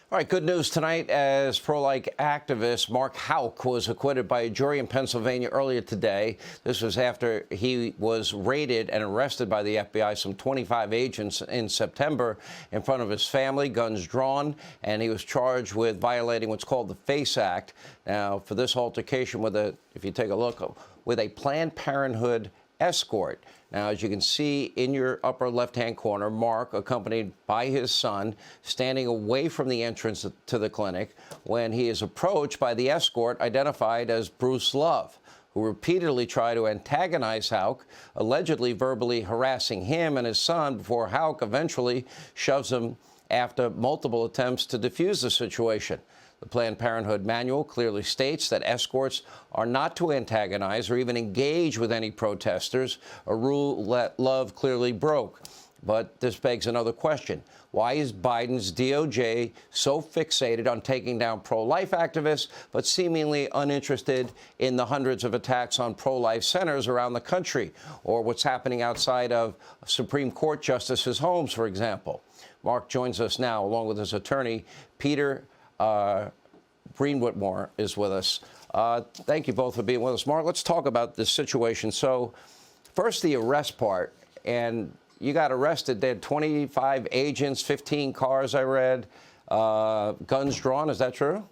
All right, good news tonight as pro-life activist Mark Houck was acquitted by a jury in Pennsylvania earlier today. This was after he was raided and arrested by the FBI, some 25 agents in September in front of his family, guns drawn, and he was charged with violating what's called the FACE Act. Now, for this altercation with if you take a look, with a Planned Parenthood escort. Now, as you can see in your upper left-hand corner, Mark, accompanied by his son, standing away from the entrance to the clinic when he is approached by the escort identified as Bruce Love, who repeatedly tried to antagonize Houck, allegedly verbally harassing him and his son before Houck eventually shoves him after multiple attempts to defuse the situation. The Planned Parenthood manual clearly states that escorts are not to antagonize or even engage with any protesters, a rule that Love clearly broke. But this begs another question. Why is Biden's DOJ so fixated on taking down pro-life activists, but seemingly uninterested in the hundreds of attacks on pro-life centers around the country, or what's happening outside of Supreme Court justices' homes, for example? Mark joins us now, along with his attorney, Peter Whitmore is with us. Thank you both for being with us. Mark, let's talk about this situation. So first, the arrest part. And you got arrested. They had 25 agents, 15 cars, I read, guns drawn. Is that true?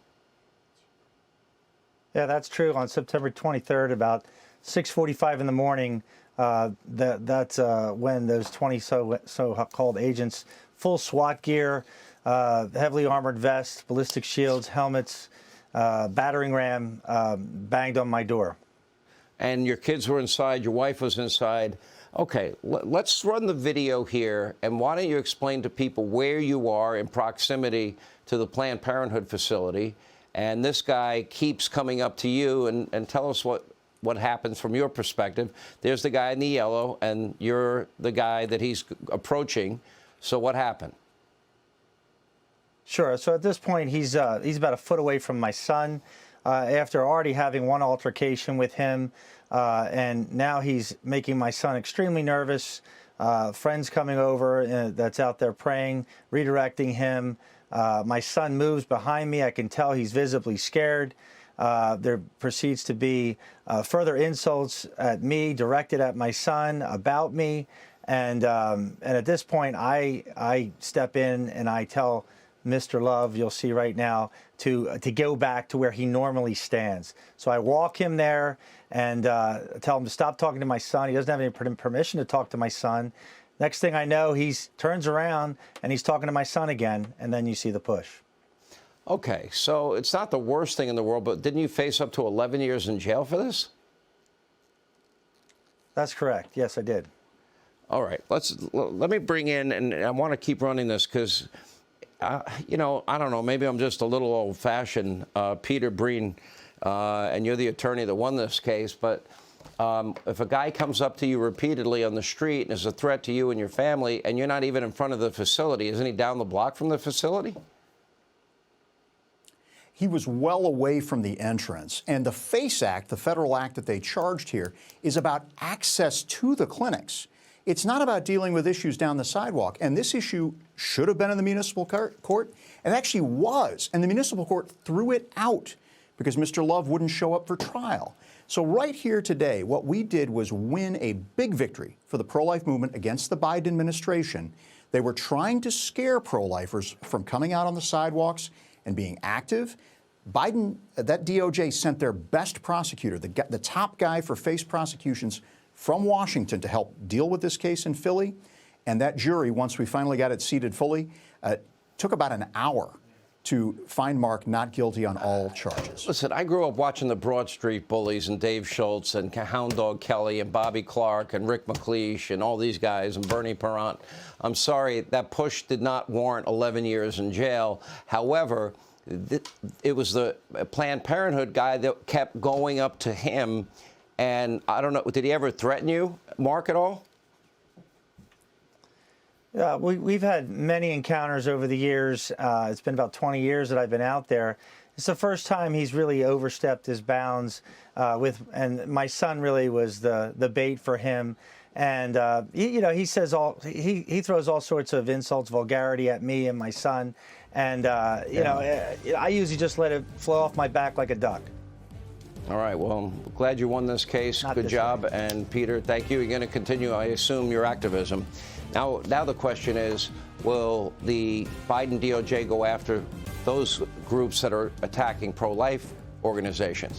Yeah, that's true. On September 23rd, about 6:45 in the morning, that's when those 20 so-called agents, full SWAT gear, heavily armored vests, ballistic shields, helmets, battering ram, banged on my door. And your kids were inside, your wife was inside. Okay, let's run the video here, and why don't you explain to people where you are in proximity to the Planned Parenthood facility, and this guy keeps coming up to you, and tell us what happens from your perspective. There's the guy in the yellow, and you're the guy that he's approaching. So what happened? Sure. So at this point, he's about a foot away from my son after already having one altercation with him. And now he's making my son extremely nervous. Friends coming over that's out there praying, redirecting him. My son moves behind me. I can tell he's visibly scared. There proceeds to be further insults at me, directed at my son, about me. And at this point, I step in and I tell Mr. Love, you'll see right now, to go back to where he normally stands. So I walk him there and tell him to stop talking to my son. He doesn't have any permission to talk to my son. Next thing I know, he turns around and he's talking to my son again, and then you see the push. Okay, so it's not the worst thing in the world, but didn't you face up to 11 years in jail for this? That's correct. Yes, I did. All right, let me bring in, and I want to keep running this because, you know, I don't know, maybe I'm just a little old-fashioned, Peter Breen, and you're the attorney that won this case, but if a guy comes up to you repeatedly on the street and is a threat to you and your family, and you're not even in front of the facility, isn't he down the block from the facility? He was well away from the entrance. And the FACE Act, the federal act that they charged here, is about access to the clinics. It's not about dealing with issues down the sidewalk. And this issue should have been in the municipal court, and it actually was. And the municipal court threw it out because Mr. Love wouldn't show up for trial. So right here today, what we did was win a big victory for the pro-life movement against the Biden administration. They were trying to scare pro-lifers from coming out on the sidewalks and being active. Biden, that DOJ sent their best prosecutor, the top guy for FACE prosecutions from Washington to help deal with this case in Philly. And that jury, once we finally got it seated fully, took about an hour to find Mark not guilty on all charges. Listen, I grew up watching the Broad Street Bullies and Dave Schultz and Hound Dog Kelly and Bobby Clark and Rick McLeish and all these guys and Bernie Perrant. I'm sorry, that push did not warrant 11 years in jail. However, it was the Planned Parenthood guy that kept going up to him. And I don't know, did he ever threaten you, Mark, at all? Yeah, we've had many encounters over the years. It's been about 20 years that I've been out there. It's the first time he's really overstepped his bounds and my son really was the bait for him. And he says he throws all sorts of insults, vulgarity at me and my son, and I usually just let it flow off my back like a duck. All right. Well, I'm glad you won this case. Good job. And Peter, thank you. You're going to continue, I assume, your activism. Now the question is, will the Biden DOJ go after those groups that are attacking pro-life organizations?